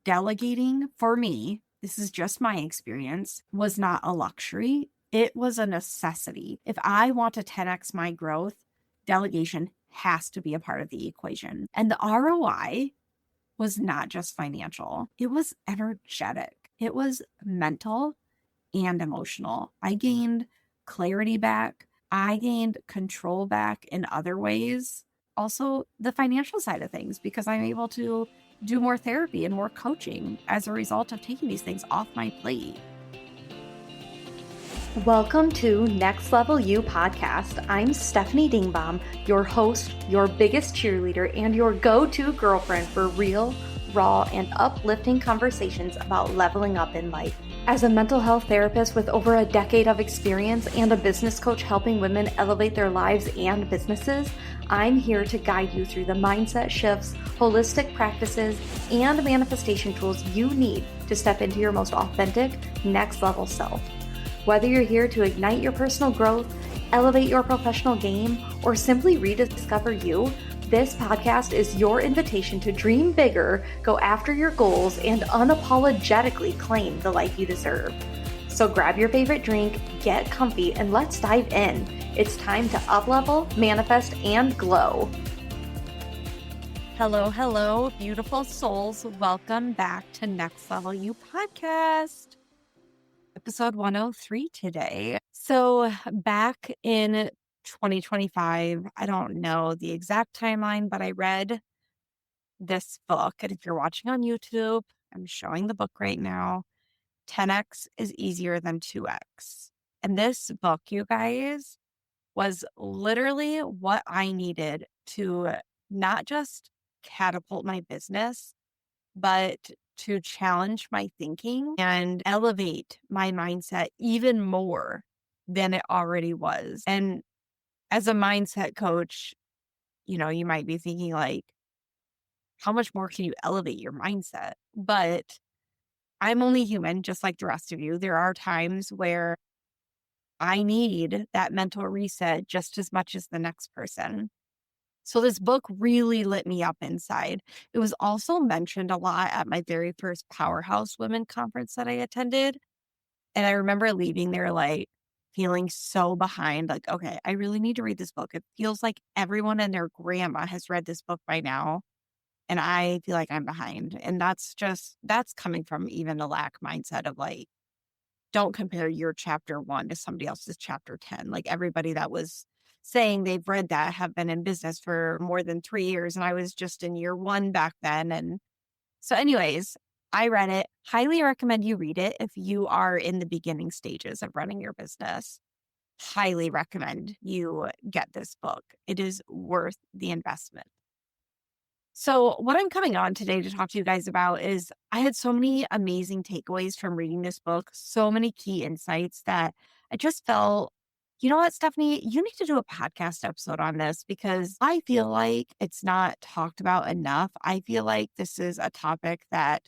delegating for me, this is just my experience, was not a luxury. It was a necessity. If I want to 10x my growth, delegation has to be a part of the equation. And the ROI was not just financial, it was energetic, it was mental and emotional. I gained clarity back, I gained control back in other ways. Also, the financial side of things, because I'm able to do more therapy and more coaching as a result of taking these things off my plate. Welcome to Next Level You podcast. I'm Stefanie Dingbaum, your host, your biggest cheerleader, and your go-to girlfriend for real, raw, and uplifting conversations about leveling up in life. As a mental health therapist with over a decade of experience and a business coach helping women elevate their lives and businesses, I'm here to guide you through the mindset shifts, holistic practices, and manifestation tools you need to step into your most authentic, next level self. Whether you're here to ignite your personal growth, elevate your professional game, or simply rediscover you, this podcast is your invitation to dream bigger, go after your goals, and unapologetically claim the life you deserve. So grab your favorite drink, get comfy, and let's dive in. It's time to up-level, manifest, and glow. Hello, beautiful souls. Welcome back to Next Level You podcast. Episode 103 today. So back in 2025, I don't know the exact timeline, but I read this book. And if you're watching on YouTube, I'm showing the book right now. 10x is easier than 2x. And this book, you guys, was literally what I needed to not just catapult my business, but to challenge my thinking and elevate my mindset even more than it already was. And as a mindset coach, you might be thinking like, how much more can you elevate your mindset? But I'm only human, just like the rest of you. There are times where I need that mental reset just as much as the next person. So this book really lit me up inside. It was also mentioned a lot at my very first Powerhouse Women conference that I attended. And I remember leaving there like feeling so behind, like, okay, I really need to read this book. It feels like everyone and their grandma has read this book by now. And I feel like I'm behind. And that's coming from even a lack mindset of like, don't compare your chapter 1 to somebody else's chapter 10. Like everybody that was saying they've read that have been in business for more than 3 years. And I was just in year 1 back then. And so anyways, I read it. Highly recommend you read it if you are in the beginning stages of running your business. Highly recommend you get this book. It is worth the investment. So what I'm coming on today to talk to you guys about is I had so many amazing takeaways from reading this book, so many key insights that I just felt, you know what, Stefanie, you need to do a podcast episode on this because I feel like it's not talked about enough. I feel like this is a topic that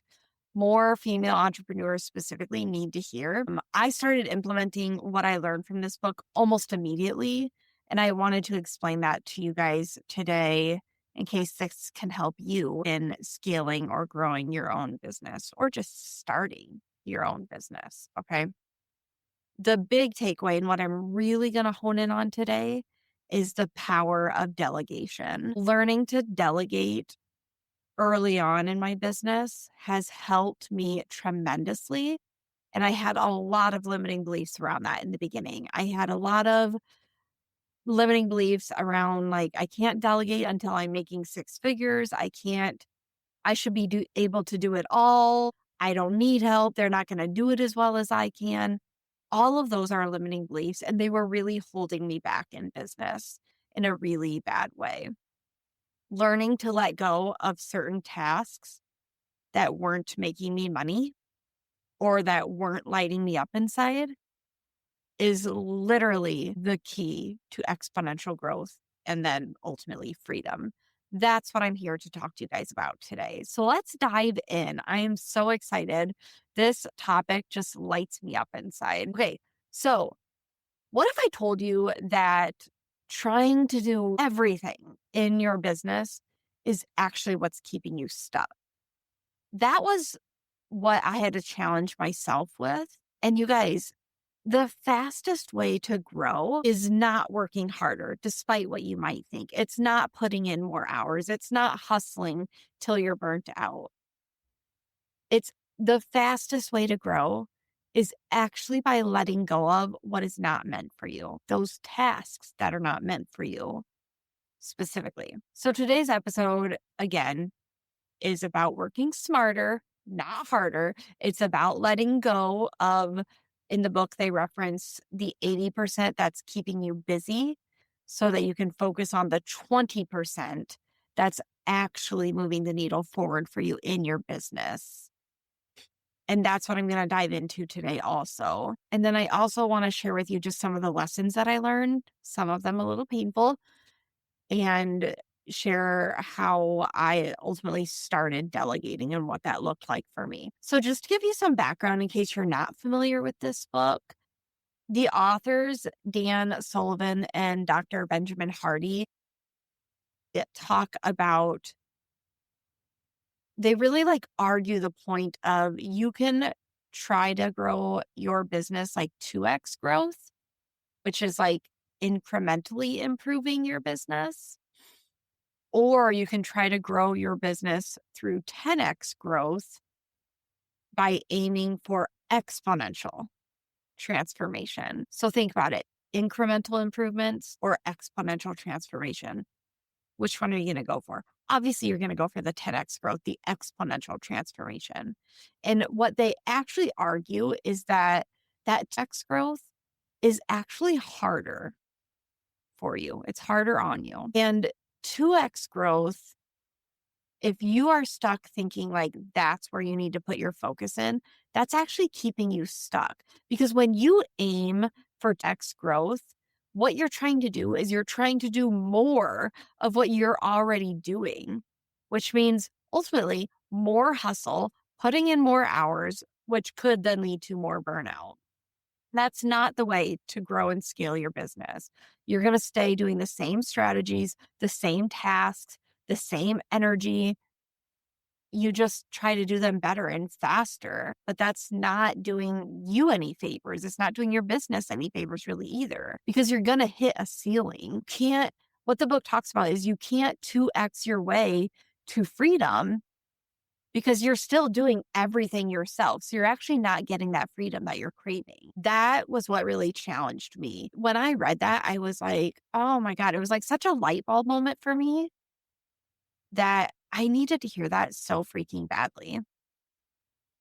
more female entrepreneurs specifically need to hear. I started implementing what I learned from this book almost immediately, and I wanted to explain that to you guys today in case this can help you in scaling or growing your own business or just starting your own business. Okay. The big takeaway and what I'm really going to hone in on today is the power of delegation. Learning to delegate early on in my business has helped me tremendously. And I had a lot of limiting beliefs around that in the beginning. I had a lot of limiting beliefs around like, I can't delegate until I'm making 6 figures. I should be able to do it all. I don't need help. They're not going to do it as well as I can. All of those are limiting beliefs, and they were really holding me back in business in a really bad way. Learning to let go of certain tasks that weren't making me money or that weren't lighting me up inside is literally the key to exponential growth and then ultimately freedom. That's what I'm here to talk to you guys about today. So let's dive in. I am so excited. This topic just lights me up inside. Okay, so what if I told you that trying to do everything in your business is actually what's keeping you stuck? That was what I had to challenge myself with. And you guys, the fastest way to grow is not working harder, despite what you might think. It's not putting in more hours. It's not hustling till you're burnt out. It's the fastest way to grow is actually by letting go of what is not meant for you, those tasks that are not meant for you specifically. So today's episode, again, is about working smarter, not harder. It's about letting go of, in the book, they reference the 80% that's keeping you busy so that you can focus on the 20% that's actually moving the needle forward for you in your business. And that's what I'm going to dive into today also. And then I also want to share with you just some of the lessons that I learned, some of them a little painful, and share how I ultimately started delegating and what that looked like for me. So, just to give you some background in case you're not familiar with this book, the authors, Dan Sullivan and Dr. Benjamin Hardy, talk about, they really argue the point of you can try to grow your business like 2x growth, which is incrementally improving your business. Or you can try to grow your business through 10x growth by aiming for exponential transformation. So think about it, incremental improvements or exponential transformation. Which one are you going to go for? Obviously, you're going to go for the 10x growth, the exponential transformation. And what they actually argue is that 10x growth is actually harder for you. It's harder on you. And 2x growth, if you are stuck thinking that's where you need to put your focus in, that's actually keeping you stuck. Because when you aim for X growth, what you're trying to do is you're trying to do more of what you're already doing, which means ultimately more hustle, putting in more hours, which could then lead to more burnout. That's not the way to grow and scale your business. You're going to stay doing the same strategies, the same tasks, the same energy. You just try to do them better and faster, but that's not doing you any favors. It's not doing your business any favors really either, because you're going to hit a ceiling. What the book talks about is you can't 2x your way to freedom because you're still doing everything yourself. So you're actually not getting that freedom that you're craving. That was what really challenged me. When I read that, I was like, oh my God, it was such a light bulb moment for me that I needed to hear that so freaking badly.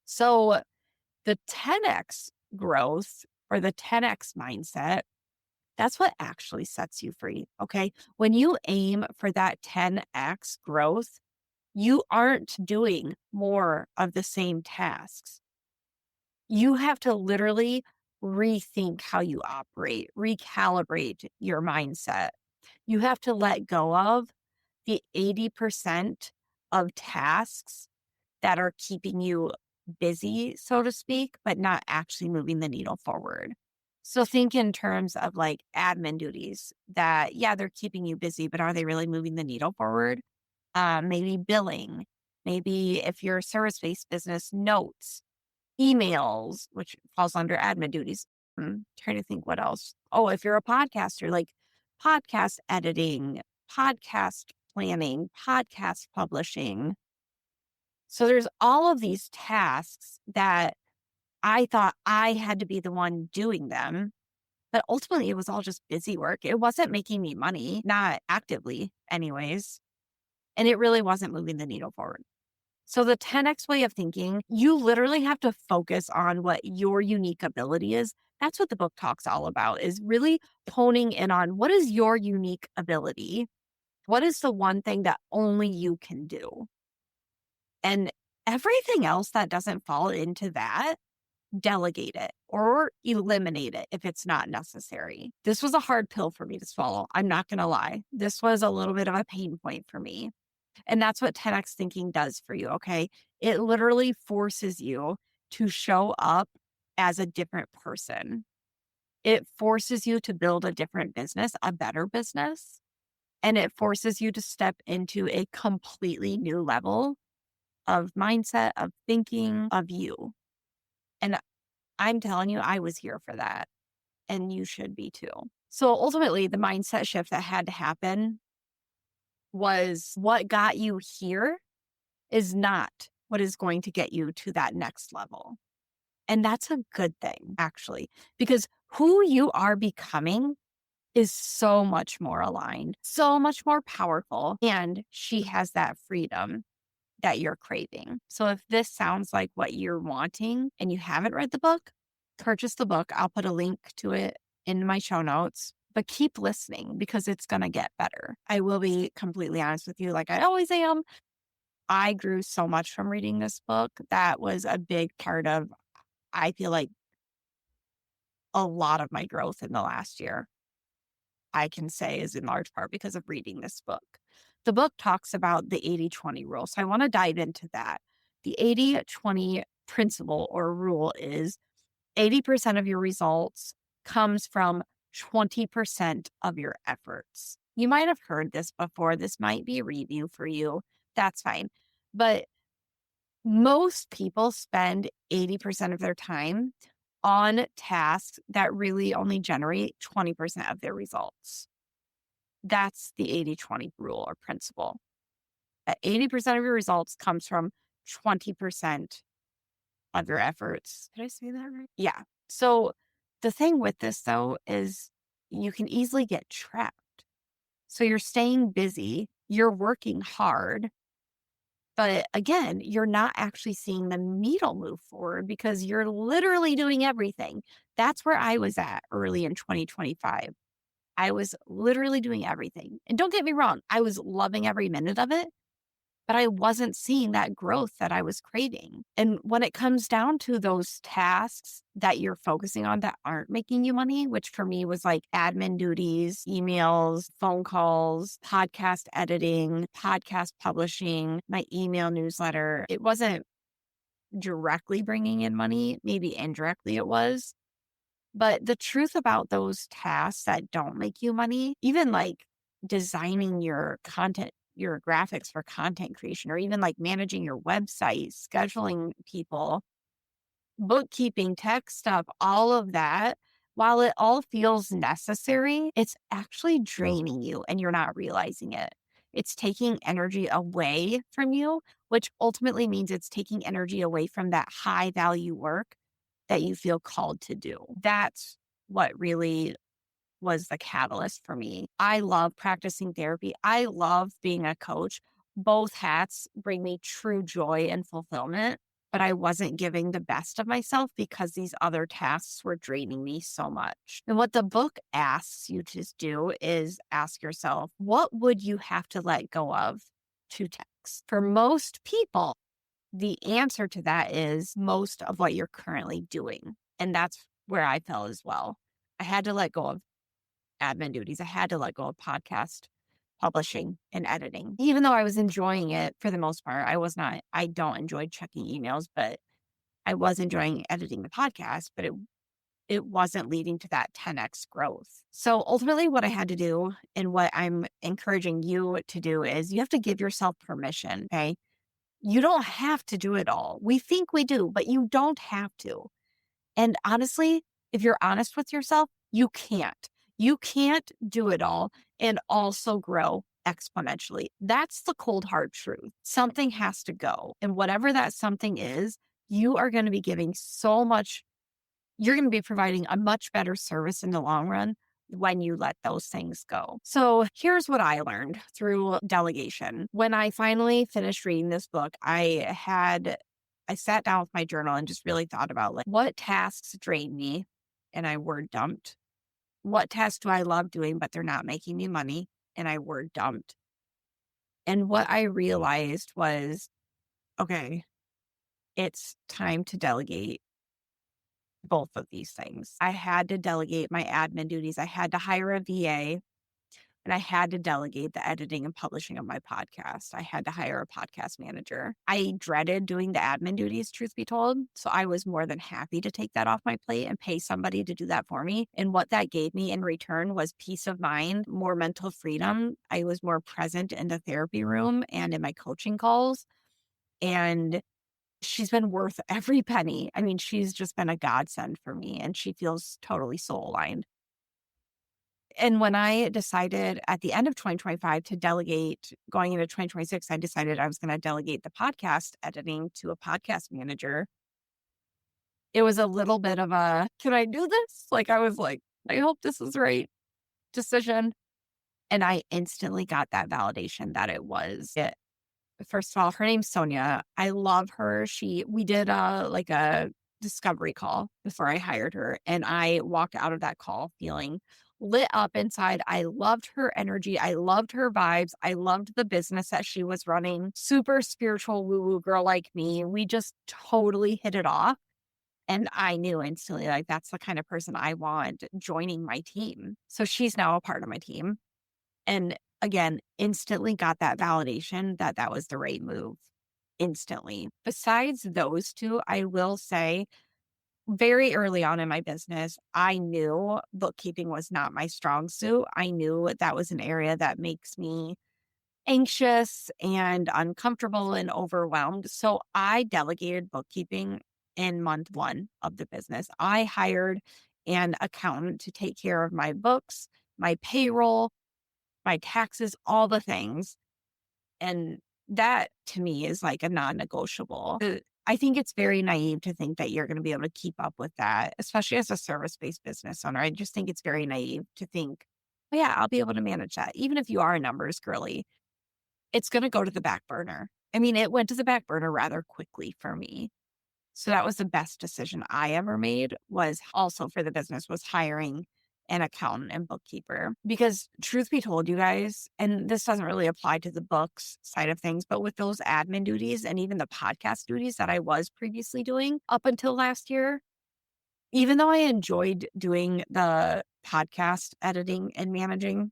So the 10x growth or the 10x mindset, that's what actually sets you free. Okay. When you aim for that 10x growth, you aren't doing more of the same tasks. You have to literally rethink how you operate, recalibrate your mindset. You have to let go of the 80% of tasks that are keeping you busy, so to speak, but not actually moving the needle forward. So think in terms of admin duties that, yeah, they're keeping you busy, but are they really moving the needle forward? Maybe billing, maybe if you're a service-based business, notes, emails, which falls under admin duties. Trying to think what else. Oh, if you're a podcaster, podcast editing, podcast planning, podcast publishing. So there's all of these tasks that I thought I had to be the one doing them, but ultimately it was all just busy work. It wasn't making me money, not actively anyways. And it really wasn't moving the needle forward. So the 10x way of thinking, you literally have to focus on what your unique ability is. That's what the book talks all about, is really honing in on what is your unique ability? What is the one thing that only you can do? And everything else that doesn't fall into that, delegate it or eliminate it if it's not necessary. This was a hard pill for me to swallow. I'm not going to lie. This was a little bit of a pain point for me. And that's what 10x thinking does for you. Okay. It literally forces you to show up as a different person. It forces you to build a different business, a better business. And it forces you to step into a completely new level of mindset, of thinking, of you. And I'm telling you, I was here for that. And you should be too. So ultimately, the mindset shift that had to happen was what got you here is not what is going to get you to that next level. And that's a good thing, actually, because who you are becoming is so much more aligned, so much more powerful. And she has that freedom that you're craving. So if this sounds like what you're wanting and you haven't read the book, purchase the book. I'll put a link to it in my show notes, but keep listening because it's going to get better. I will be completely honest with you, like I always am. I grew so much from reading this book. That was a big part of, I feel like, a lot of my growth in the last year. I can say is in large part because of reading this book. The book talks about the 80-20 rule. So I want to dive into that. The 80-20 principle or rule is 80% of your results comes from 20% of your efforts. You might have heard this before. This might be a review for you. That's fine. But most people spend 80% of their time on tasks that really only generate 20% of their results. That's the 80-20 rule or principle. That 80% of your results comes from 20% of your efforts. Did I say that right? Yeah. So the thing with this though is you can easily get trapped. So you're staying busy, you're working hard, but again, you're not actually seeing the needle move forward because you're literally doing everything. That's where I was at early in 2025. I was literally doing everything. And don't get me wrong, I was loving every minute of it, but I wasn't seeing that growth that I was craving. And when it comes down to those tasks that you're focusing on that aren't making you money, which for me was like admin duties, emails, phone calls, podcast editing, podcast publishing, my email newsletter, it wasn't directly bringing in money. Maybe indirectly it was. But the truth about those tasks that don't make you money, even like designing your content, your graphics for content creation, or even like managing your website, scheduling people, bookkeeping, tech stuff, all of that, while it all feels necessary, it's actually draining you and you're not realizing it. It's taking energy away from you, which ultimately means it's taking energy away from that high value work that you feel called to do. That's what really was the catalyst for me. I love practicing therapy. I love being a coach. Both hats bring me true joy and fulfillment, but I wasn't giving the best of myself because these other tasks were draining me so much. And what the book asks you to do is ask yourself, what would you have to let go of to text? For most people, the answer to that is most of what you're currently doing. And that's where I fell as well. I had to let go of admin duties. I had to let go of podcast publishing and editing. Even though I was enjoying it for the most part, I don't enjoy checking emails, but I was enjoying editing the podcast, but it wasn't leading to that 10x growth. So ultimately what I had to do and what I'm encouraging you to do is you have to give yourself permission. Okay. You don't have to do it all. We think we do, but you don't have to. And honestly, if you're honest with yourself, you can't. You can't do it all and also grow exponentially. That's the cold, hard truth. Something has to go. And whatever that something is, you are going to be giving so much, you're going to be providing a much better service in the long run when you let those things go. So here's what I learned through delegation. When I finally finished reading this book, I sat down with my journal and just really thought about like what tasks drain me, and I word dumped. What tasks do I love doing, but they're not making me money, and I word dumped. And what I realized was, okay, it's time to delegate both of these things. I had to delegate my admin duties. I had to hire a VA. And I had to delegate the editing and publishing of my podcast. I had to hire a podcast manager. I dreaded doing the admin duties, truth be told. So I was more than happy to take that off my plate and pay somebody to do that for me. And what that gave me in return was peace of mind, more mental freedom. I was more present in the therapy room and in my coaching calls. And she's been worth every penny. I mean, she's just been a godsend for me and she feels totally soul aligned. And when I decided at the end of 2025 to delegate going into 2026, I decided I was going to delegate the podcast editing to a podcast manager. It was a little bit of a, can I do this? Like, I was like, I hope this is the right decision. And I instantly got that validation that it was it. First of all, her name's Sonia. I love her. We did a discovery call before I hired her, and I walked out of that call feeling lit up inside. I loved her energy. I loved her vibes. I loved the business that she was running. Super spiritual woo woo girl like me. We just totally hit it off. And I knew instantly, like, that's the kind of person I want joining my team. So she's now a part of my team. And again, instantly got that validation that that was the right move instantly. Besides those two, I will say very early on in my business, I knew bookkeeping was not my strong suit. I knew that was an area that makes me anxious and uncomfortable and overwhelmed. So I delegated bookkeeping in month one of the business. I hired an accountant to take care of my books, my payroll, my taxes, all the things. And that to me is like a non-negotiable. I think it's very naive to think that you're going to be able to keep up with that, especially as a service-based business owner. I just think it's very naive to think, oh, yeah, I'll be able to manage that. Even if you are a numbers girly, it's going to go to the back burner. I mean, it went to the back burner rather quickly for me. So that was the best decision I ever made, was also for the business, was hiring an accountant and bookkeeper. Because truth be told, you guys, and this doesn't really apply to the books side of things, but with those admin duties and even the podcast duties that I was previously doing up until last year, even though I enjoyed doing the podcast editing and managing,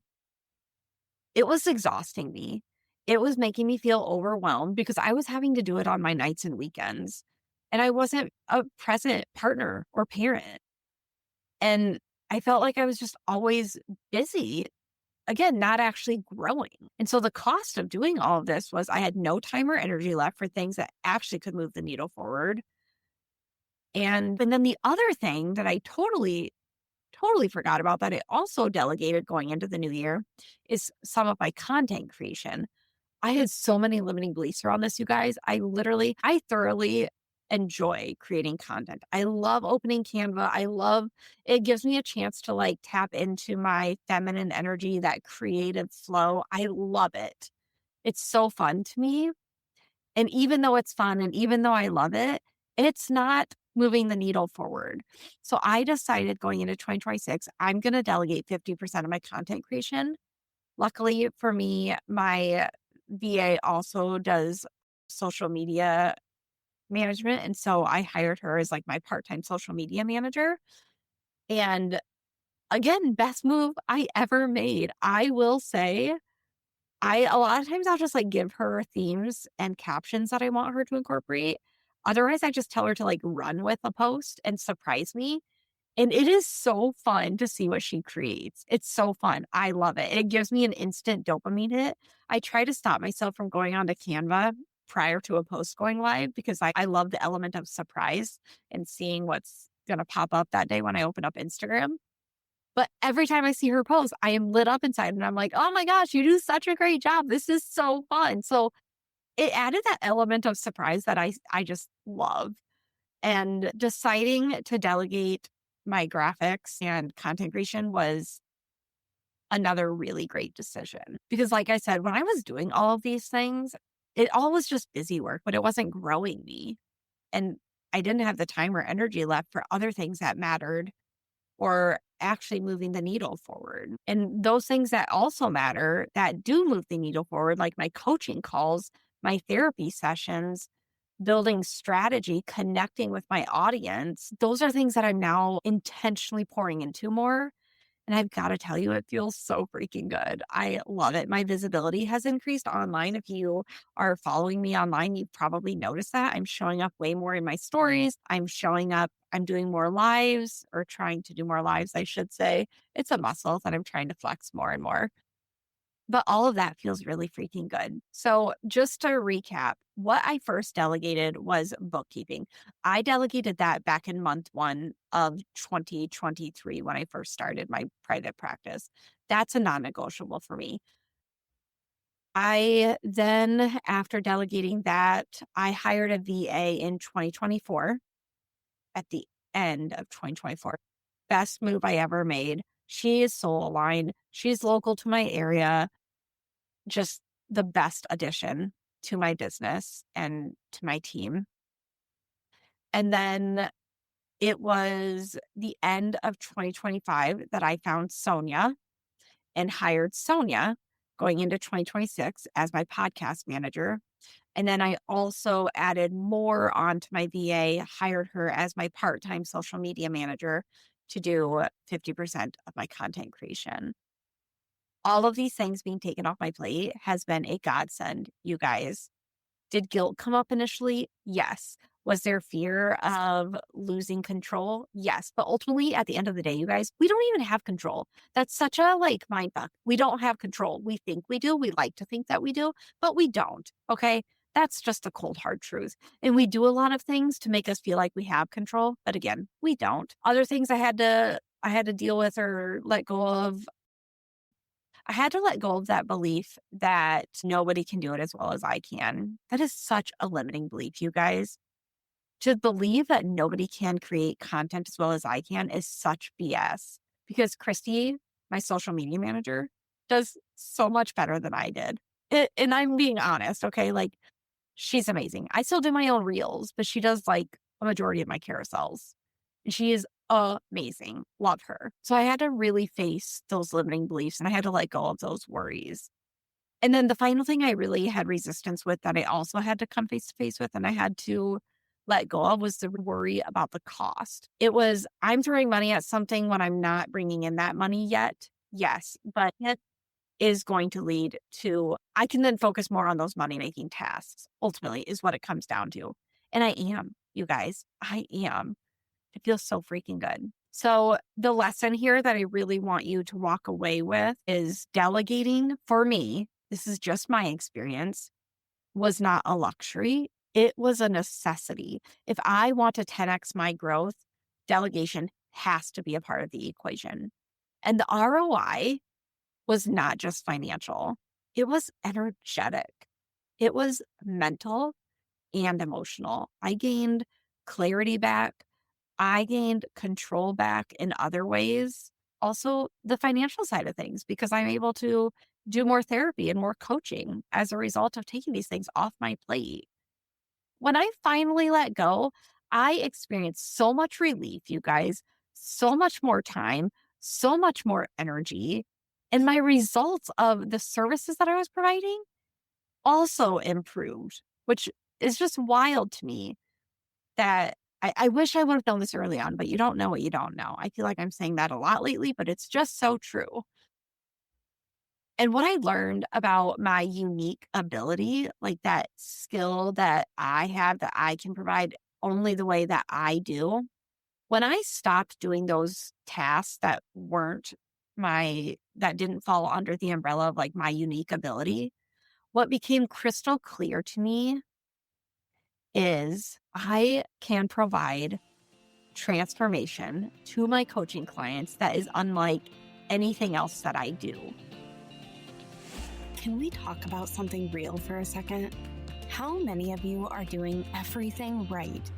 it was exhausting me. It was making me feel overwhelmed because I was having to do it on my nights and weekends. And I wasn't a present partner or parent. And I felt like I was just always busy, again, not actually growing. And so the cost of doing all of this was I had no time or energy left for things that actually could move the needle forward. And then the other thing that I totally forgot about that I also delegated going into the new year is some of my content creation. I had so many limiting beliefs around this, you guys. I thoroughly enjoy creating content. I love opening Canva. It gives me a chance to like tap into my feminine energy, that creative flow. I love it. It's so fun to me. And even though it's fun and even though I love it, it's not moving the needle forward. So I decided going into 2026, I'm going to delegate 50% of my content creation. Luckily for me, my VA also does social media management. And so I hired her as like my part-time social media manager. And again, best move I ever made. I will say, a lot of times I'll just like give her themes and captions that I want her to incorporate. Otherwise, I just tell her to like run with a post and surprise me. And it is so fun to see what she creates. It's so fun. I love it. It gives me an instant dopamine hit. I try to stop myself from going onto Canva prior to a post going live because I love the element of surprise and seeing what's going to pop up that day when I open up Instagram. But every time I see her post, I am lit up inside and I'm like, oh my gosh, you do such a great job. This is so fun. So it added that element of surprise that I just love. And deciding to delegate my graphics and content creation was another really great decision. Because, like I said, when I was doing all of these things, it all was just busy work, but it wasn't growing me. And I didn't have the time or energy left for other things that mattered or actually moving the needle forward. And those things that also matter that do move the needle forward, like my coaching calls, my therapy sessions, building strategy, connecting with my audience, those are things that I'm now intentionally pouring into more. And I've got to tell you, it feels so freaking good. I love it. My visibility has increased online. If you are following me online, you've probably noticed that. I'm showing up way more in my stories. I'm showing up, I'm doing more lives or trying to do more lives, I should say. It's a muscle that I'm trying to flex more and more. But all of that feels really freaking good. So, just to recap, what I first delegated was bookkeeping. I delegated that back in month 1 of 2023 when I first started my private practice. That's a non-negotiable for me. I then, after delegating that, I hired a VA in 2024 at the end of 2024. Best move I ever made. She is soul aligned. She's local to my area. Just the best addition to my business and to my team. And then it was the end of 2025 that I found Sonia and hired Sonia going into 2026 as my podcast manager. And then I also added more onto my VA, hired her as my part-time social media manager to do 50% of my content creation. All of these things being taken off my plate has been a godsend, you guys. Did guilt come up initially? Yes. Was there fear of losing control? Yes. But ultimately, at the end of the day, you guys, we don't even have control. That's such a mind fuck. We don't have control. We think we do. We like to think that we do, but we don't. Okay. That's just a cold, hard truth. And we do a lot of things to make us feel like we have control. But again, we don't. Other things I had to deal with or let go of. I had to let go of that belief that nobody can do it as well as I can. That is such a limiting belief, you guys. To believe that nobody can create content as well as I can is such BS because Christy, my social media manager, does so much better than I did. And I'm being honest, okay? She's amazing. I still do my own reels, but she does a majority of my carousels. And she is amazing. Love her. So I had to really face those limiting beliefs and I had to let go of those worries. And then the final thing I really had resistance with that I also had to come face to face with and I had to let go of was the worry about the cost. It was, I'm throwing money at something when I'm not bringing in that money yet. Yes, but it is going to lead to, I can then focus more on those money making tasks, ultimately, is what it comes down to. And I am, you guys, I am. It feels so freaking good. So, the lesson here that I really want you to walk away with is delegating for me, this is just my experience, was not a luxury. It was a necessity. If I want to 10x my growth, delegation has to be a part of the equation. And the ROI was not just financial, it was energetic, it was mental and emotional. I gained clarity back. I gained control back in other ways. Also, the financial side of things, because I'm able to do more therapy and more coaching as a result of taking these things off my plate. When I finally let go, I experienced so much relief, you guys, so much more time, so much more energy. And my results of the services that I was providing also improved, which is just wild to me that I wish I would have known this early on, but you don't know what you don't know. I feel like I'm saying that a lot lately, but it's just so true. And what I learned about my unique ability, like that skill that I have that I can provide only the way that I do, when I stopped doing those tasks that that didn't fall under the umbrella of my unique ability, what became crystal clear to me is I can provide transformation to my coaching clients that is unlike anything else that I do. Can we talk about something real for a second? How many of you are doing everything right?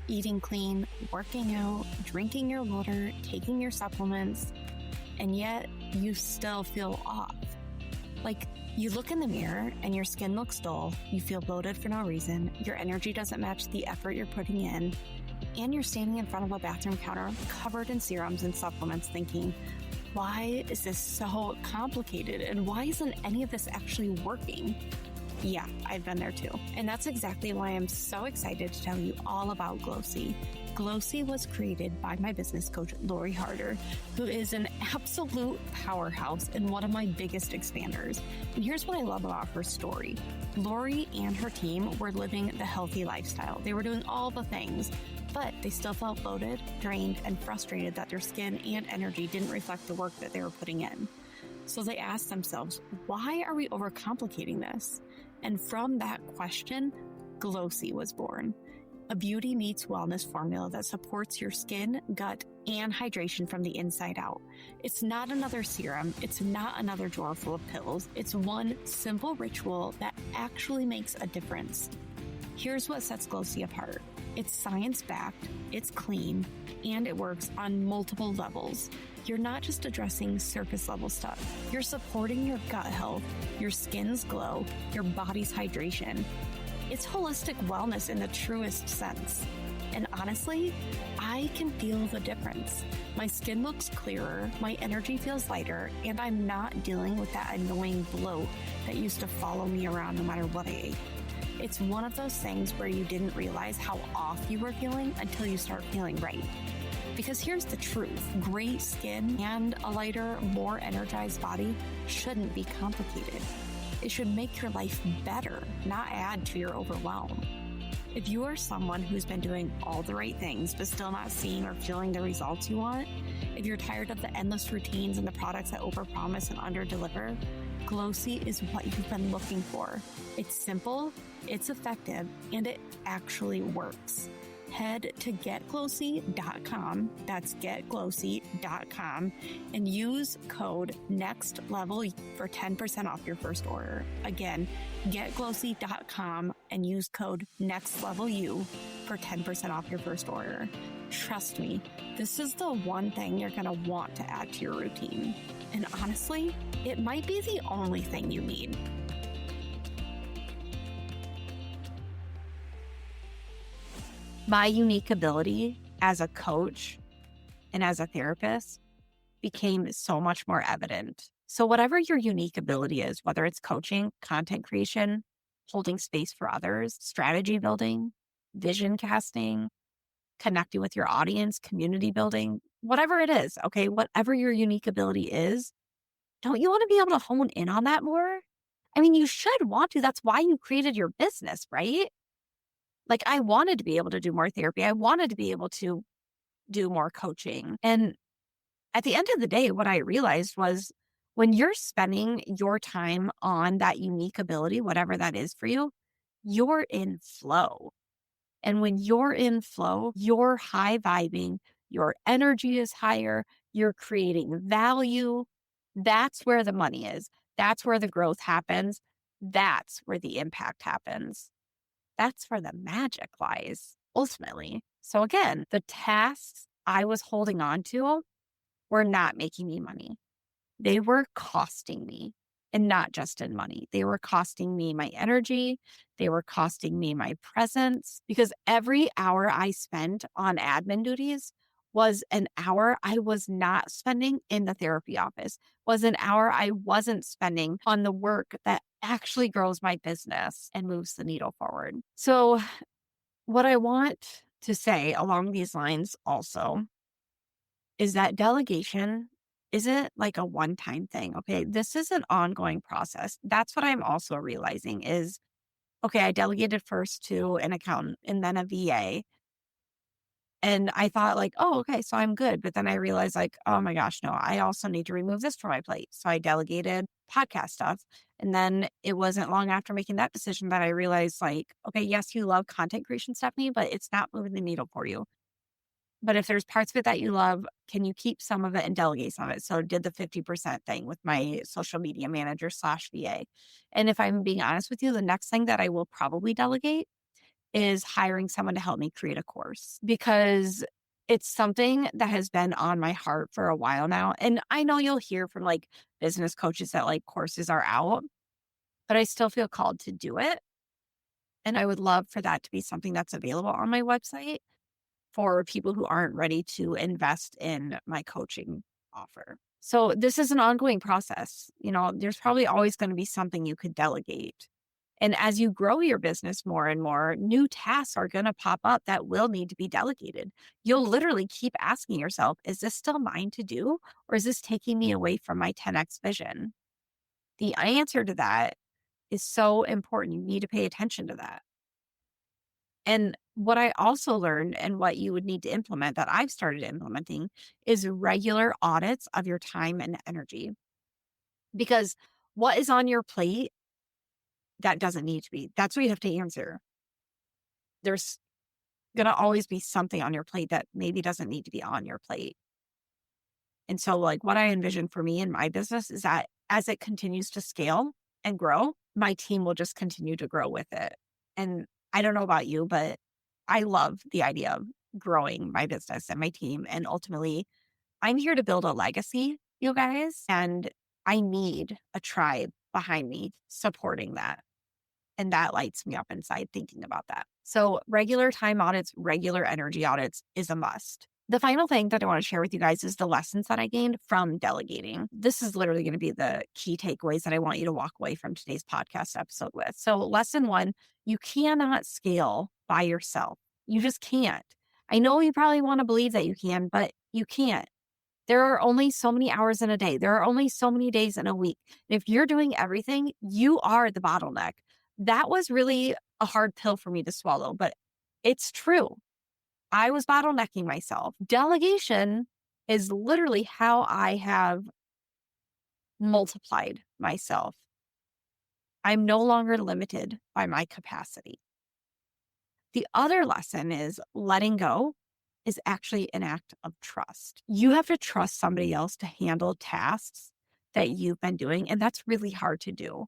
Eating clean, working out, drinking your water, taking your supplements, and yet you still feel off? You look in the mirror and your skin looks dull, you feel bloated for no reason, your energy doesn't match the effort you're putting in, and you're standing in front of a bathroom counter covered in serums and supplements thinking, why is this so complicated and why isn't any of this actually working? Yeah, I've been there too. And that's exactly why I'm so excited to tell you all about Glossy. Glossy was created by my business coach, Lori Harder, who is an absolute powerhouse and one of my biggest expanders. And here's what I love about her story. Lori and her team were living the healthy lifestyle. They were doing all the things, but they still felt bloated, drained, and frustrated that their skin and energy didn't reflect the work that they were putting in. So they ask themselves, why are we overcomplicating this? And from that question, Glossy was born, a beauty meets wellness formula that supports your skin, gut, and hydration from the inside out. It's not another serum. It's not another drawer full of pills. It's one simple ritual that actually makes a difference. Here's what sets Glossy apart. It's science-backed, it's clean, and it works on multiple levels. You're not just addressing surface level stuff. You're supporting your gut health, your skin's glow, your body's hydration. It's holistic wellness in the truest sense. And honestly, I can feel the difference. My skin looks clearer, my energy feels lighter, and I'm not dealing with that annoying bloat that used to follow me around no matter what I ate. It's one of those things where you didn't realize how off you were feeling until you start feeling right. Because here's the truth, great skin and a lighter, more energized body shouldn't be complicated. It should make your life better, not add to your overwhelm. If you are someone who's been doing all the right things but still not seeing or feeling the results you want, if you're tired of the endless routines and the products that overpromise and underdeliver, Glossy is what you've been looking for. It's simple, it's effective, and it actually works. Head to getglossy.com, that's getglossy.com, and use code NEXTLEVEL for 10% off your first order. Again, getglossy.com and use code NEXTLEVELU for 10% off your first order. Trust me, this is the one thing you're going to want to add to your routine. And honestly, it might be the only thing you need. My unique ability as a coach and as a therapist became so much more evident. So whatever your unique ability is, whether it's coaching, content creation, holding space for others, strategy building, vision casting, connecting with your audience, community building, whatever it is, okay, whatever your unique ability is, don't you want to be able to hone in on that more? I mean, you should want to. That's why you created your business, right? Like I wanted to be able to do more therapy. I wanted to be able to do more coaching. And at the end of the day, what I realized was when you're spending your time on that unique ability, whatever that is for you, you're in flow. And when you're in flow, you're high vibing, your energy is higher, you're creating value. That's where the money is. That's where the growth happens. That's where the impact happens. That's where the magic lies, ultimately. So again, the tasks I was holding on to were not making me money. They were costing me, and not just in money. They were costing me my energy. They were costing me my presence because every hour I spent on admin duties was an hour I was not spending in the therapy office, was an hour I wasn't spending on the work that actually grows my business and moves the needle forward. So what I want to say along these lines also is that delegation isn't like a one-time thing. Okay. This is an ongoing process. That's what I'm also realizing is, okay, I delegated first to an accountant and then a VA. And I thought like, oh, okay, so I'm good. But then I realized like, oh my gosh, no, I also need to remove this from my plate. So I delegated podcast stuff. And then it wasn't long after making that decision that I realized like, okay, yes, you love content creation, Stefanie, but it's not moving the needle for you. But if there's parts of it that you love, can you keep some of it and delegate some of it? So did the 50% thing with my social media manager / VA. And if I'm being honest with you, the next thing that I will probably delegate is hiring someone to help me create a course because it's something that has been on my heart for a while now. And I know you'll hear from like business coaches that like courses are out, but I still feel called to do it. And I would love for that to be something that's available on my website for people who aren't ready to invest in my coaching offer. So this is an ongoing process. You know, there's probably always going to be something you could delegate. And as you grow your business more and more, new tasks are going to pop up that will need to be delegated. You'll literally keep asking yourself, is this still mine to do? Or is this taking me away from my 10x vision? The answer to that is so important. You need to pay attention to that. And what I also learned and what you would need to implement that I've started implementing is regular audits of your time and energy. Because what is on your plate that doesn't need to be? That's what you have to answer. There's going to always be something on your plate that maybe doesn't need to be on your plate. And so, like, what I envision for me in my business is that as it continues to scale and grow, my team will just continue to grow with it. And I don't know about you, but I love the idea of growing my business and my team. And ultimately, I'm here to build a legacy, you guys, and I need a tribe behind me supporting that. And that lights me up inside thinking about that. So, regular time audits, regular energy audits is a must. The final thing that I want to share with you guys is the lessons that I gained from delegating. This is literally going to be the key takeaways that I want you to walk away from today's podcast episode with. So, lesson one, you cannot scale by yourself. You just can't. I know you probably want to believe that you can, but you can't. There are only so many hours in a day. There are only so many days in a week. If you're doing everything, you are the bottleneck. That was really a hard pill for me to swallow, but it's true. I was bottlenecking myself. Delegation is literally how I have multiplied myself. I'm no longer limited by my capacity. The other lesson is letting go is actually an act of trust. You have to trust somebody else to handle tasks that you've been doing, and that's really hard to do.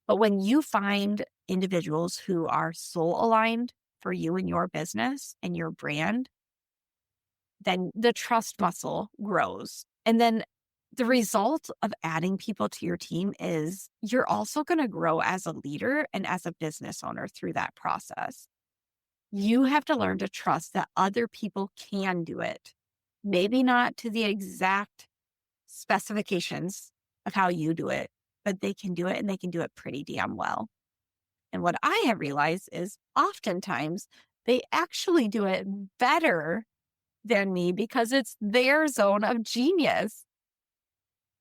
But when you find individuals who are soul aligned for you and your business and your brand, then the trust muscle grows. And then the result of adding people to your team is you're also going to grow as a leader and as a business owner through that process. You have to learn to trust that other people can do it. Maybe not to the exact specifications of how you do it, but they can do it and they can do it pretty damn well. And what I have realized is oftentimes they actually do it better than me because it's their zone of genius.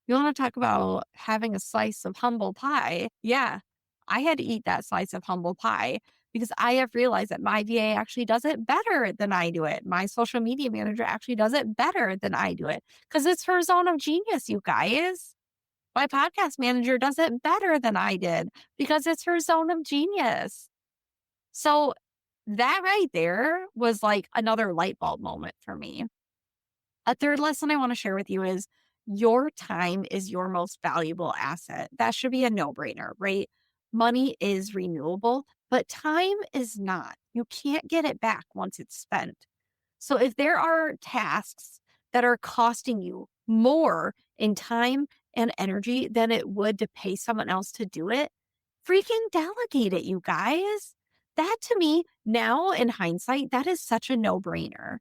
You want to talk about having a slice of humble pie? Yeah, I had to eat that slice of humble pie because I have realized that my VA actually does it better than I do it. My social media manager actually does it better than I do it because it's her zone of genius, you guys. My podcast manager does it better than I did because it's her zone of genius. So that right there was like another light bulb moment for me. A third lesson I want to share with you is your time is your most valuable asset. That should be a no brainer, right? Money is renewable, but time is not. You can't get it back once it's spent. So if there are tasks that are costing you more in time and energy than it would to pay someone else to do it, freaking delegate it, you guys. That to me, now in hindsight, that is such a no brainer.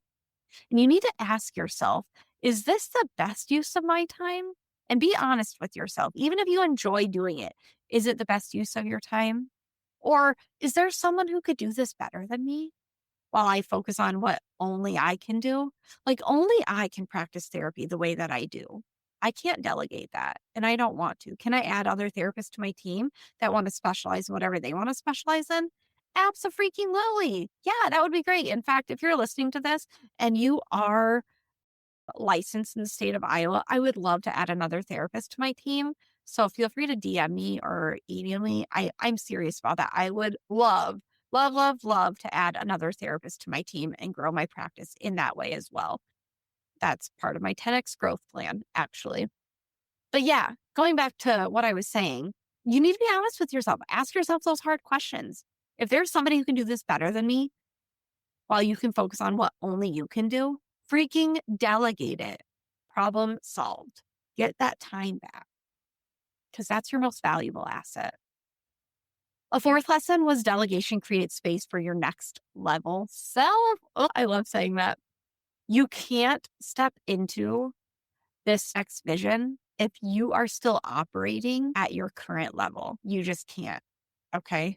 And you need to ask yourself, is this the best use of my time? And be honest with yourself. Even if you enjoy doing it, is it the best use of your time? Or is there someone who could do this better than me while I focus on what only I can do? Like, only I can practice therapy the way that I do. I can't delegate that, and I don't want to. Can I add other therapists to my team that want to specialize in whatever they want to specialize in? Abso-freaking-lutely. Yeah, that would be great. In fact, if you're listening to this and you are licensed in the state of Iowa, I would love to add another therapist to my team. So feel free to DM me or email me. I'm serious about that. I would love, love, love, love to add another therapist to my team and grow my practice in that way as well. That's part of my 10X growth plan, actually. But yeah, going back to what I was saying, you need to be honest with yourself. Ask yourself those hard questions. If there's somebody who can do this better than me, while you can focus on what only you can do, freaking delegate it. Problem solved. Get that time back because that's your most valuable asset. A fourth lesson was delegation creates space for your next level self. Oh, I love saying that. You can't step into this next vision if you are still operating at your current level. You just can't. Okay.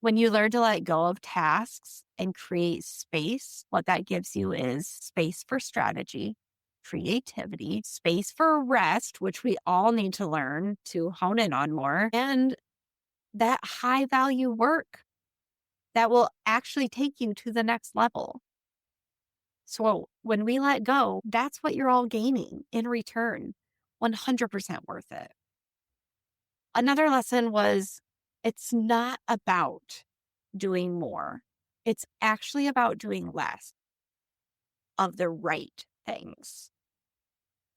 When you learn to let go of tasks and create space, what that gives you is space for strategy, creativity, space for rest, which we all need to learn to hone in on more, and that high value work that will actually take you to the next level. So when we let go, that's what you're all gaining in return. 100% worth it. Another lesson was it's not about doing more. It's actually about doing less of the right things.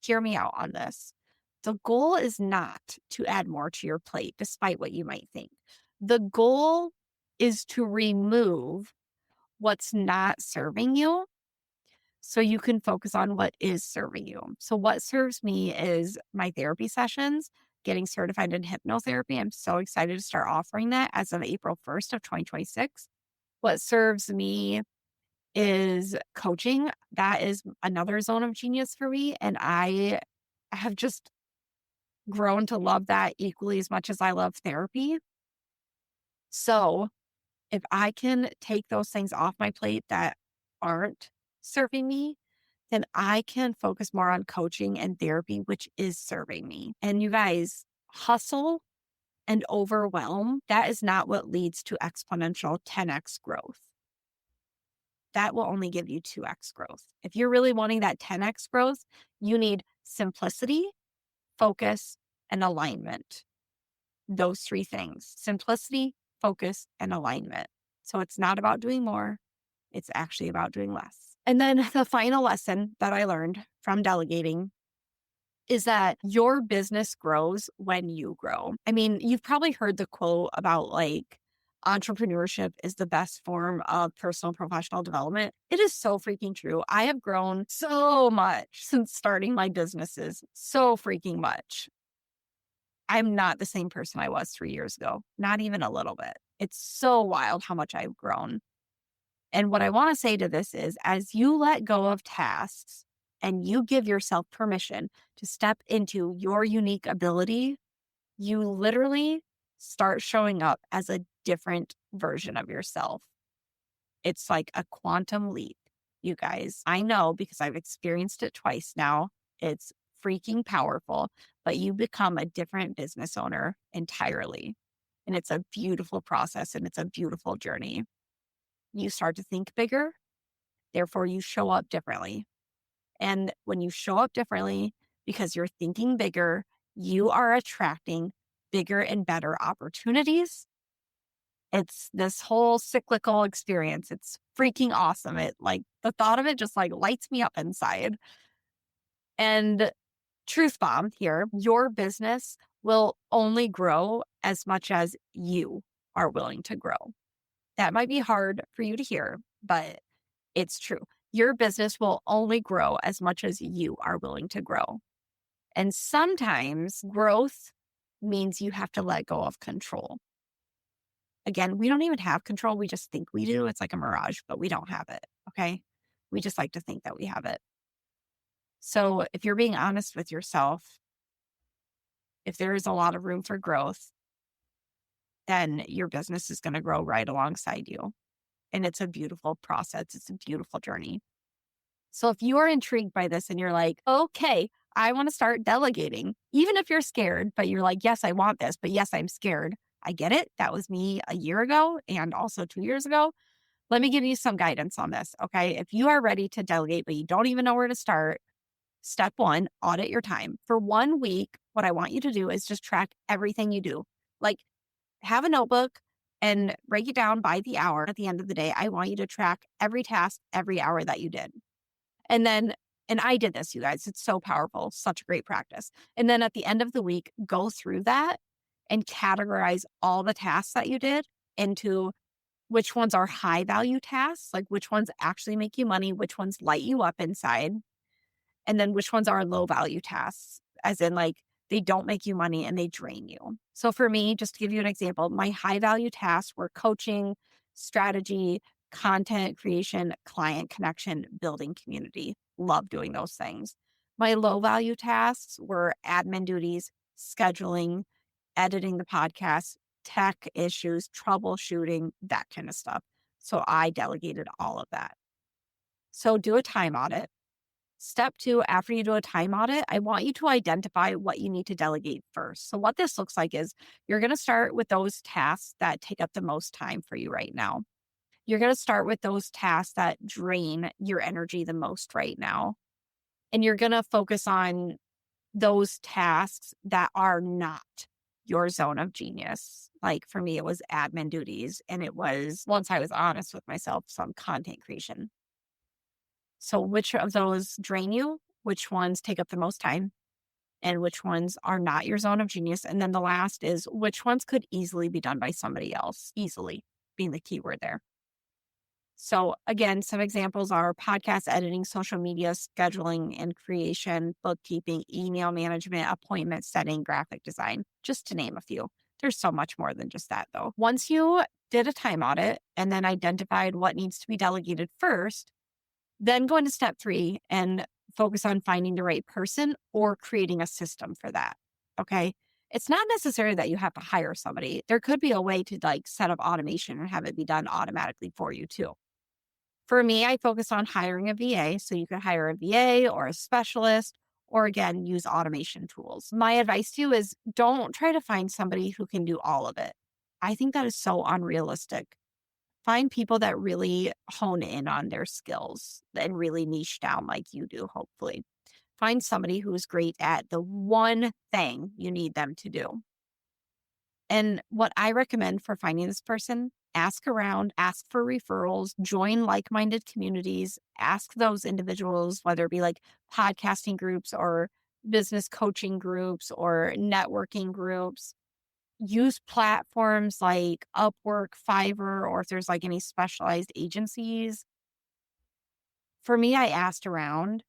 Hear me out on this. The goal is not to add more to your plate, despite what you might think. The goal is to remove what's not serving you so you can focus on what is serving you. So, what serves me is my therapy sessions, getting certified in hypnotherapy. I'm so excited to start offering that as of April 1st of 2026. What serves me is coaching. That is another zone of genius for me. And I have just grown to love that equally as much as I love therapy. So if I can take those things off my plate that aren't serving me, then I can focus more on coaching and therapy, which is serving me. And you guys, hustle and overwhelm, that is not what leads to exponential 10x growth. That will only give you 2x growth. If you're really wanting that 10x growth, you need simplicity, focus, and alignment. Those three things: simplicity, focus, and alignment. So it's not about doing more, it's actually about doing less. And then the final lesson that I learned from delegating is that your business grows when you grow. I mean, you've probably heard the quote about like entrepreneurship is the best form of personal and professional development. It is so freaking true. I have grown so much since starting my businesses, so freaking much. I'm not the same person I was 3 years ago, not even a little bit. It's so wild how much I've grown. And what I want to say to this is, as you let go of tasks and you give yourself permission to step into your unique ability, you literally start showing up as a different version of yourself. It's like a quantum leap, you guys. I know because I've experienced it twice now. It's freaking powerful, but you become a different business owner entirely. And it's a beautiful process and it's a beautiful journey. You start to think bigger, therefore you show up differently. And when you show up differently because you're thinking bigger, you are attracting bigger and better opportunities. It's this whole cyclical experience. It's freaking awesome. It like the thought of it just like lights me up inside. And truth bomb here, your business will only grow as much as you are willing to grow. That might be hard for you to hear, but it's true. Your business will only grow as much as you are willing to grow. And sometimes growth means you have to let go of control. Again, we don't even have control. We just think we do. It's like a mirage, but we don't have it. Okay. We just like to think that we have it. So if you're being honest with yourself, if there is a lot of room for growth, then your business is going to grow right alongside you. And it's a beautiful process. It's a beautiful journey. So if you are intrigued by this and you're like, okay, I want to start delegating, even if you're scared, but you're like, yes, I want this, but yes, I'm scared. I get it. That was me a year ago and also 2 years ago. Let me give you some guidance on this. Okay. If you are ready to delegate, but you don't even know where to start, step one, audit your time. For 1 week, what I want you to do is just track everything you do. Like have a notebook and break it down by the hour. At the end of the day, I want you to track every task, every hour that you did. And then, and I did this, you guys, it's so powerful, such a great practice. And then at the end of the week, go through that and categorize all the tasks that you did into which ones are high value tasks, like which ones actually make you money, which ones light you up inside, and then which ones are low value tasks, as in like they don't make you money and they drain you. So for me, just to give you an example, my high value tasks were coaching, strategy, content creation, client connection, building community. Love doing those things. My low value tasks were admin duties, scheduling, editing the podcast, tech issues, troubleshooting, that kind of stuff. So I delegated all of that. So do a time audit. Step two, after you do a time audit, I want you to identify what you need to delegate first. So what this looks like is you're going to start with those tasks that take up the most time for you right now. You're going to start with those tasks that drain your energy the most right now. And you're going to focus on those tasks that are not your zone of genius? Like for me, it was admin duties. And it was, once I was honest with myself, some content creation. So which of those drain you? Which ones take up the most time? And which ones are not your zone of genius? And then the last is which ones could easily be done by somebody else? Easily being the key word there. So again, some examples are podcast editing, social media, scheduling and creation, bookkeeping, email management, appointment setting, graphic design, just to name a few. There's so much more than just that though. Once you did a time audit and then identified what needs to be delegated first, then go into step 3 and focus on finding the right person or creating a system for that. Okay. It's not necessary that you have to hire somebody. There could be a way to like set up automation and have it be done automatically for you too. For me, I focus on hiring a VA. So you could hire a VA or a specialist, or again, use automation tools. My advice to you is don't try to find somebody who can do all of it. I think that is so unrealistic. Find people that really hone in on their skills and really niche down like you do, hopefully. Find somebody who is great at the one thing you need them to do. And what I recommend for finding this person, ask around, ask for referrals, join like minded communities, ask those individuals, whether it be like podcasting groups or business coaching groups or networking groups. Use platforms like Upwork, Fiverr, or if there's like any specialized agencies. For me, I asked around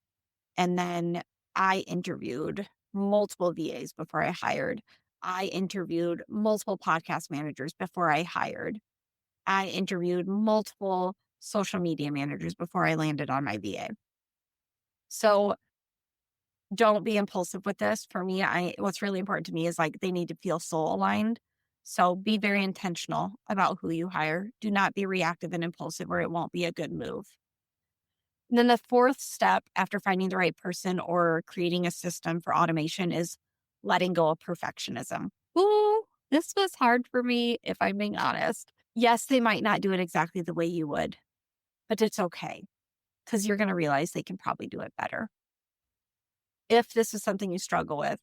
and then I interviewed multiple VAs before I hired. I interviewed multiple podcast managers before I hired. I interviewed multiple social media managers before I landed on my VA. So don't be impulsive with this. For me, what's really important to me is like they need to feel soul aligned. So be very intentional about who you hire. Do not be reactive and impulsive or it won't be a good move. And then the fourth step after finding the right person or creating a system for automation is letting go of perfectionism. Ooh, this was hard for me if I'm being honest. Yes, they might not do it exactly the way you would, but it's okay because you're going to realize they can probably do it better. If this is something you struggle with,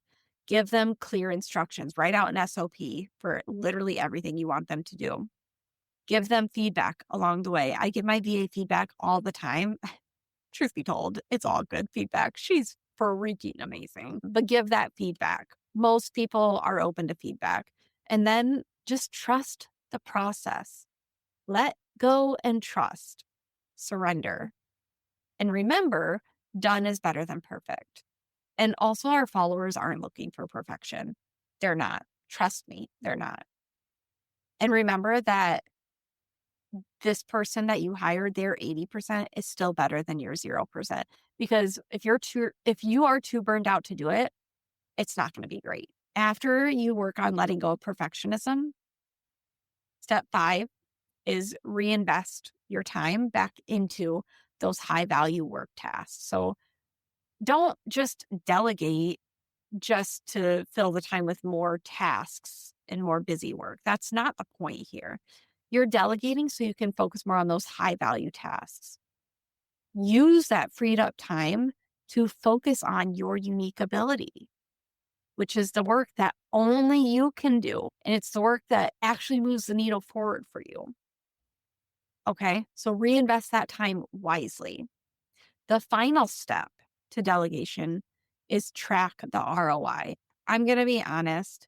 give them clear instructions. Write out an SOP for literally everything you want them to do. Give them feedback along the way. I give my VA feedback all the time. Truth be told, it's all good feedback. She's freaking amazing. But give that feedback. Most people are open to feedback. And then just trust the process. Let go and trust. Surrender. And remember, done is better than perfect. And also, our followers aren't looking for perfection. They're not. Trust me, they're not. And remember that this person that you hired, their 80% is still better than your 0%. Because if you are too burned out to do it, it's not going to be great. After you work on letting go of perfectionism, step 5 is reinvest your time back into those high value work tasks. So don't just delegate just to fill the time with more tasks and more busy work. That's not the point here. You're delegating so you can focus more on those high value tasks. Use that freed up time to focus on your unique ability, which is the work that only you can do. And it's the work that actually moves the needle forward for you. Okay, so reinvest that time wisely. The final step to delegation is track the ROI. I'm going to be honest.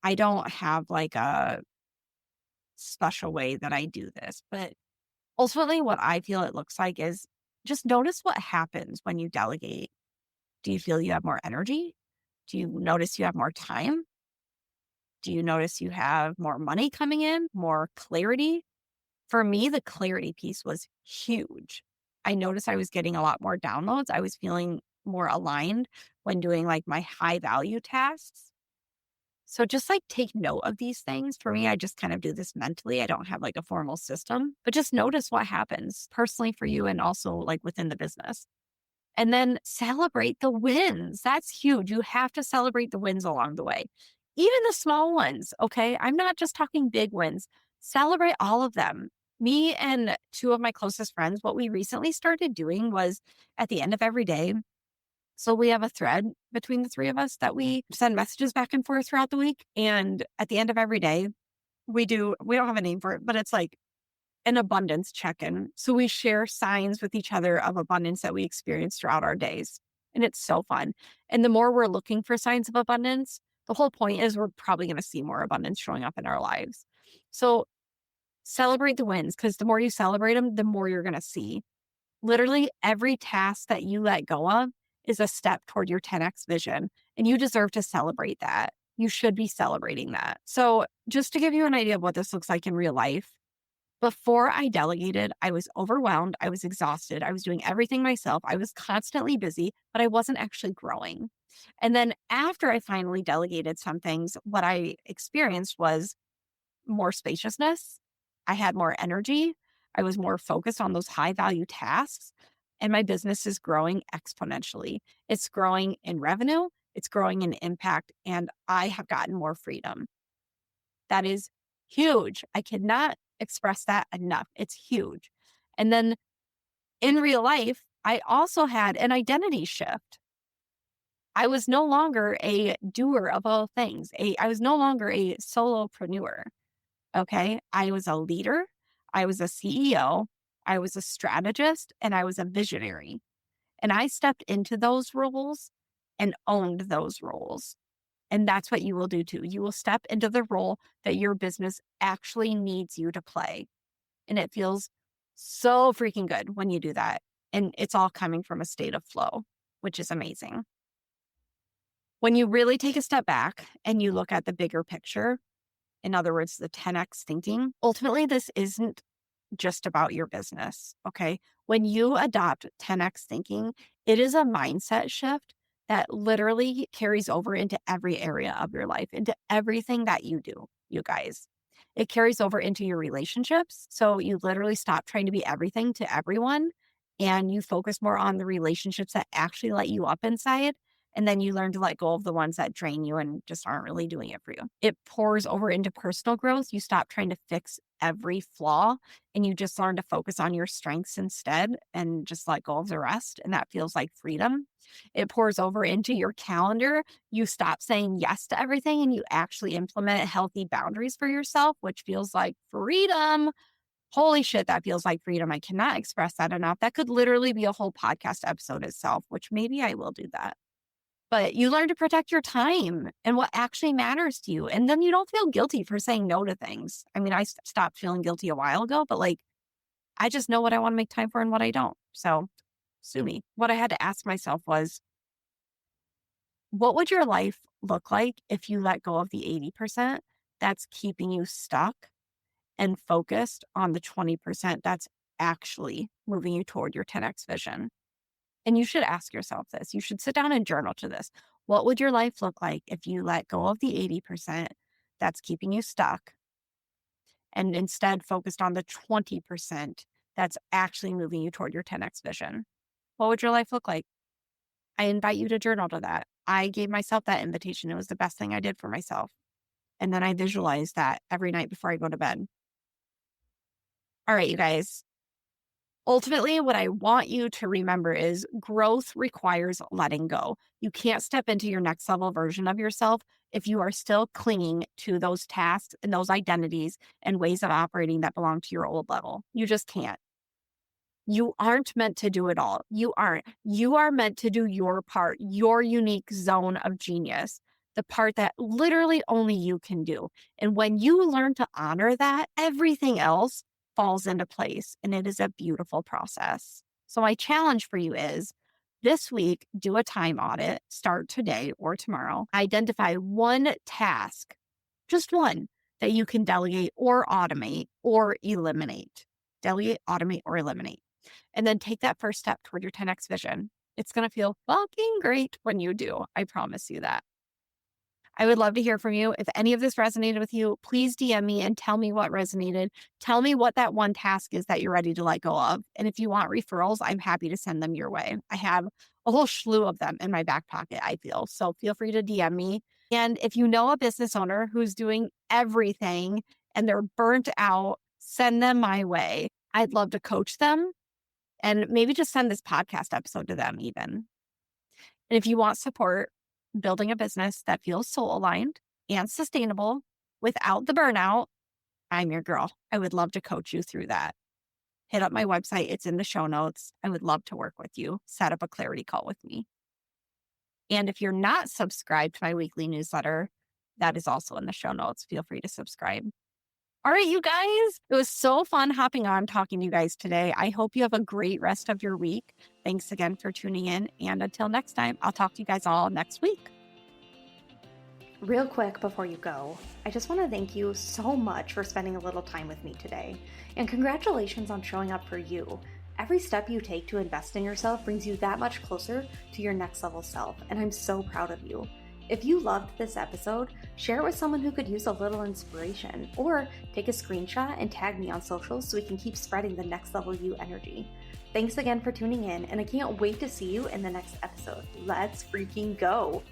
I don't have like a special way that I do this, but ultimately what I feel it looks like is just notice what happens when you delegate. Do you feel you have more energy? Do you notice you have more time? Do you notice you have more money coming in, more clarity? For me, the clarity piece was huge. I noticed I was getting a lot more downloads. I was feeling more aligned when doing like my high value tasks. So just like take note of these things. For me, I just kind of do this mentally. I don't have like a formal system, but just notice what happens personally for you and also like within the business. And then celebrate the wins. That's huge. You have to celebrate the wins along the way, even the small ones. Okay. I'm not just talking big wins, celebrate all of them. Me and two of my closest friends, what we recently started doing was at the end of every day, So we have a thread between the three of us that we send messages back and forth throughout the week. And at the end of every day, we don't have a name for it, but it's like an abundance check-in. So we share signs with each other of abundance that we experience throughout our days. And it's so fun. And the more we're looking for signs of abundance, the whole point is we're probably going to see more abundance showing up in our lives. So celebrate the wins, because the more you celebrate them, the more you're going to see. Literally every task that you let go of is a step toward your 10x vision, and you deserve to celebrate that. You should be celebrating that. So just to give you an idea of what this looks like in real life, before I delegated, I was overwhelmed. I was exhausted. I was doing everything myself. I was constantly busy, but I wasn't actually growing. And then after I finally delegated some things, what I experienced was more spaciousness. I had more energy. I was more focused on those high value tasks. And my business is growing exponentially. It's growing in revenue, it's growing in impact, and I have gotten more freedom. That is huge. I cannot express that enough. It's huge. And then in real life, I also had an identity shift. I was no longer a doer of all things. I was no longer a solopreneur. Okay. I was a leader. I was a CEO. I was a strategist, and I was a visionary. And I stepped into those roles and owned those roles. And that's what you will do too. You will step into the role that your business actually needs you to play. And it feels so freaking good when you do that. And it's all coming from a state of flow, which is amazing. When you really take a step back and you look at the bigger picture, in other words, the 10x thinking, ultimately, this isn't just about your business. Okay. When you adopt 10x thinking, it is a mindset shift that literally carries over into every area of your life, into everything that you do, you guys. It carries over into your relationships. So you literally stop trying to be everything to everyone, and you focus more on the relationships that actually light you up inside. And then you learn to let go of the ones that drain you and just aren't really doing it for you. It pours over into personal growth. You stop trying to fix every flaw, and you just learn to focus on your strengths instead and just let go of the rest. And that feels like freedom. It pours over into your calendar. You stop saying yes to everything, and you actually implement healthy boundaries for yourself, which feels like freedom. Holy shit, that feels like freedom. I cannot express that enough. That could literally be a whole podcast episode itself, which maybe I will do that. But you learn to protect your time and what actually matters to you. And then you don't feel guilty for saying no to things. I mean, I stopped feeling guilty a while ago, but like, I just know what I want to make time for and what I don't. So sue me. What I had to ask myself was, what would your life look like if you let go of the 80% that's keeping you stuck and focused on the 20% that's actually moving you toward your 10x vision? And you should ask yourself this. You should sit down and journal to this. What would your life look like if you let go of the 80% that's keeping you stuck and instead focused on the 20% that's actually moving you toward your 10x vision? What would your life look like? I invite you to journal to that. I gave myself that invitation. It was the best thing I did for myself. And then I visualized that every night before I go to bed. All right, you guys. Ultimately, what I want you to remember is growth requires letting go. You can't step into your next level version of yourself if you are still clinging to those tasks and those identities and ways of operating that belong to your old level. You just can't. You aren't meant to do it all. You aren't. You are meant to do your part, your unique zone of genius, the part that literally only you can do. And when you learn to honor that, everything else falls into place. And it is a beautiful process. So, my challenge for you is this week, do a time audit, start today or tomorrow. Identify one task, just one, that you can delegate or automate or eliminate. Delegate, automate, or eliminate. And then take that first step toward your 10x vision. It's going to feel fucking great when you do. I promise you that. I would love to hear from you. If any of this resonated with you, please DM me and tell me what resonated. Tell me what that one task is that you're ready to let go of. And if you want referrals, I'm happy to send them your way. I have a whole slew of them in my back pocket, I feel. So feel free to DM me. And if you know a business owner who's doing everything and they're burnt out, send them my way. I'd love to coach them and maybe just send this podcast episode to them even. And if you want support building a business that feels soul aligned and sustainable without the burnout, I'm your girl. I would love to coach you through that. Hit up my website. It's in the show notes. I would love to work with you. Set up a clarity call with me. And if you're not subscribed to my weekly newsletter, that is also in the show notes. Feel free to subscribe. All right, you guys, it was so fun hopping on talking to you guys today. I hope you have a great rest of your week. Thanks again for tuning in. And until next time, I'll talk to you guys all next week. Real quick before you go, I just want to thank you so much for spending a little time with me today. And congratulations on showing up for you. Every step you take to invest in yourself brings you that much closer to your next level self, and I'm so proud of you. If you loved this episode, share it with someone who could use a little inspiration, or take a screenshot and tag me on social so we can keep spreading the next level you energy. Thanks again for tuning in, and I can't wait to see you in the next episode. Let's freaking go!